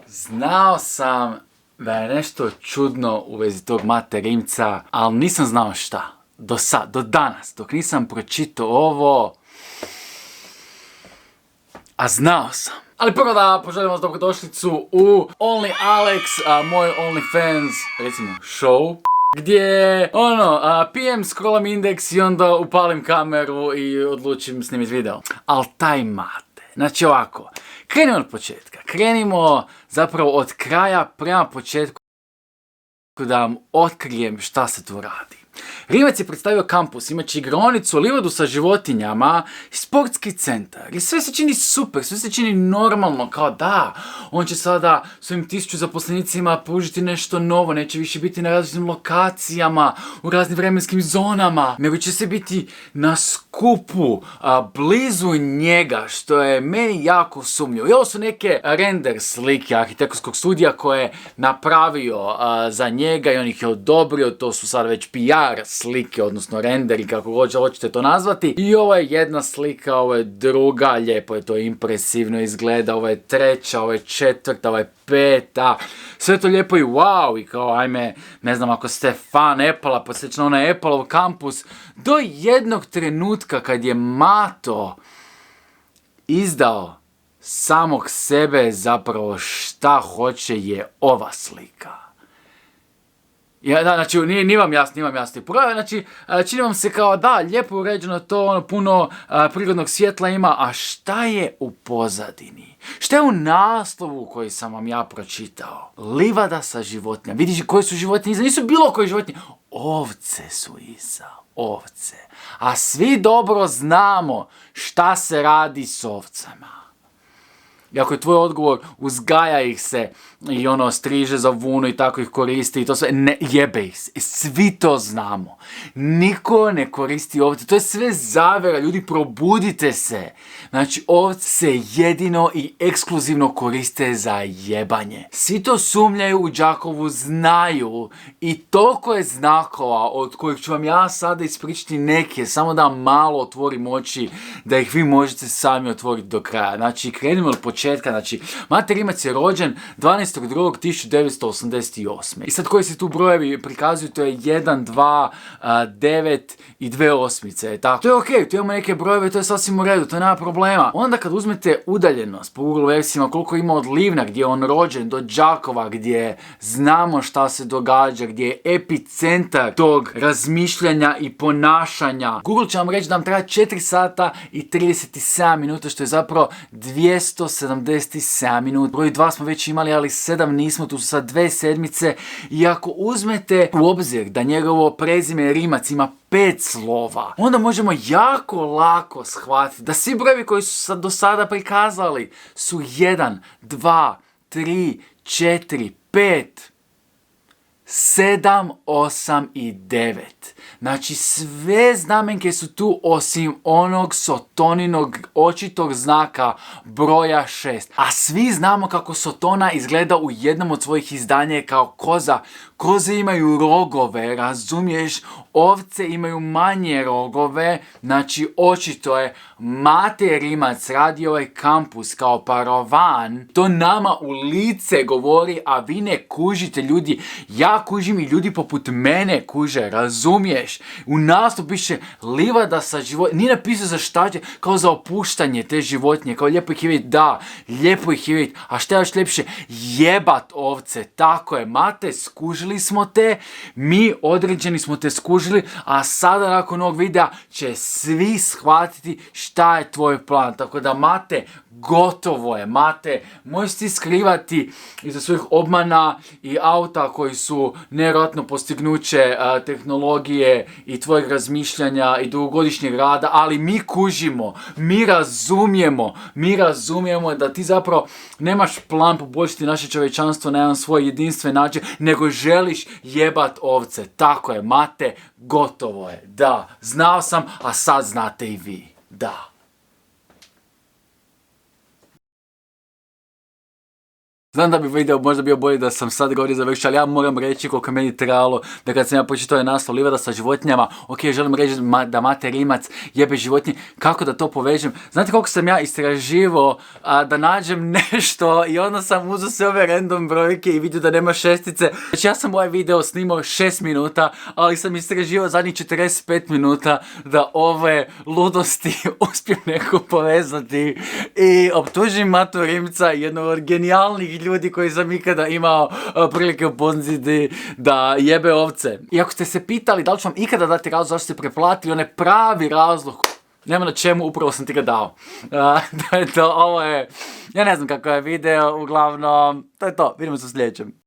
Znao sam da je nešto čudno u vezi tog Mate Rimca, ali nisam znao šta. Do danas, dok nisam pročitao ovo. A znao sam. Ali prvo da poželim vas dobrodošlicu u Only Alex, moj OnlyFans, recimo, show. Gdje, pijem, scrollam indeks i onda upalim kameru i odlučim snimiti video. Ali taj Mate, znači ovako, krenimo od početka. Krenimo zapravo od kraja prema početku da vam otkrijem šta se tu radi. Rimac je predstavio kampus, imaće igronicu, livadu sa životinjama, sportski centar. I sve se čini super, sve se čini normalno, kao da, on će sada svojim 1000 zaposlenicima pružiti nešto novo, neće više biti na različitim lokacijama, u raznim vremenskim zonama, nego će se biti na skupu, blizu njega, što je meni jako sumnjivo. I ovo su neke render slike arhitektonskog studija koje je napravio za njega i on ih je odobrio, to su sad već PR slike, odnosno renderi, kako god hoćete to nazvati. I ovo je jedna slika, ovo je druga, lijepo je to impresivno izgleda, ovo je treća, ovo je četvrta, ovo je peta. Sve to lijepo i wow, i kao ajme, ne znam, ako ste fan Apple-a, podsjećam onaj Apple-ov kampus, do jednog trenutka kad je Mato izdao samog sebe, zapravo šta hoće je ova slika. Znači, nije vam jasno. Znači, čini vam se kao da, lijepo uređeno to, puno prirodnog svjetla ima, a šta je u pozadini? Šta je u naslovu koji sam vam ja pročitao? Livada sa životinjama. Vidiš koje su životinje iza? Nisu bilo koje životinje. Ovce su iza. Ovce. A svi dobro znamo šta se radi s ovcama. I ako je tvoj odgovor, uzgaja ih se i striže za vunu i tako ih koristi i to sve, ne, jebe ih se. Svi to znamo. Niko ne koristi ovce. To je sve zavjera. Ljudi, probudite se. Znači, ovce se jedino i ekskluzivno koriste za jebanje. Svi to sumnjaju, u Đakovu znaju i toliko je znakova od kojih ću vam ja sada ispričati neke, samo da malo otvorim oči, da ih vi možete sami otvoriti do kraja. Znači, krenimo od početka. Znači, Mate Rimac je rođen 12.2.1988. I sad koji se tu brojevi prikazuju, to je 1, 2, 9 i 2 osmice. Tako. To je okej, tu imamo neke brojeve, to je sasvim u redu, to nema problema. Onda kad uzmete udaljenost po Google versijama, koliko ima od Livna gdje je on rođen, do Đakova gdje znamo šta se događa, gdje je epicentar tog razmišljanja i ponašanja. Google će vam reći da vam treba 4 sata i 37 minuta, što je zapravo 277 minuta. Broj 2 smo već imali, ali 7 nismo, tu su sad 2 sedmice. I ako uzmete u obzir da njegovo prezime Rimac ima 5 slova, onda možemo jako lako shvatiti da svi brojevi koji su sad do sada prikazali su 1, 2, 3, 4, 5, 7, 8 i 9. Znači, sve znamenke su tu osim onog Sotoninog očitog znaka broja 6. A svi znamo kako Sotona izgleda u jednom od svojih izdanja kao koza. Koze imaju rogove, razumiješ? Ovce imaju manje rogove, znači očito je Mate Rimac radi ovaj kampus kao paravan. To nama u lice govori, a vi ne kužite, ljudi. Ja kužim i ljudi poput mene kuže, razumiješ? U naslovu piše livada sa životinjama, nije napisao za šta će, kao za opuštanje te životinje, kao lijepo ih je vidjeti, da, lijepo ih je vidjeti, a šta je još ljepše, jebat ovce, tako je, Mate, skužili smo te, mi određeni smo te skužili, a sada nakon ovog videa će svi shvatiti šta je tvoj plan, tako da Mate, gotovo je, Mate, možeš ti skrivati iza svojih obmana i auta koji su nevjerojatno postignuće tehnologije i tvojeg razmišljanja i dugogodišnjeg rada, ali mi kužimo, mi razumijemo da ti zapravo nemaš plan poboljšati naše čovječanstvo na jedan svoj jedinstven način, nego želiš jebat ovce. Tako je, Mate, gotovo je. Da, znao sam, a sad znate i vi. Da. Znam da bi video možda bio bolji da sam sad govorio završio, ali ja moram reći koliko meni trebalo da kad sam ja počitao je naslov Livada sa životinjama, ok, želim reći da Mate Rimac jebe životinje, kako da to povežem? Znate koliko sam ja istraživao da nađem nešto i onda sam uzeo sve ove random brojke i vidio da nema šestice. Znači ja sam ovaj video snimao 6 minuta, ali sam istraživao zadnjih 45 minuta da ove ludosti uspijem neko povezati i optužim Matu Rimca, jednog od genijalnih ljudi koji sam ikada imao prilike upoznati da jebe ovce. I ako ste se pitali da li ću vam ikada dati razlog zašto ste preplatili, onaj pravi razlog, nema na čemu, upravo sam ti ga dao. Ovo je, ja ne znam kako je video, uglavnom, to je to, vidimo se u sljedećem.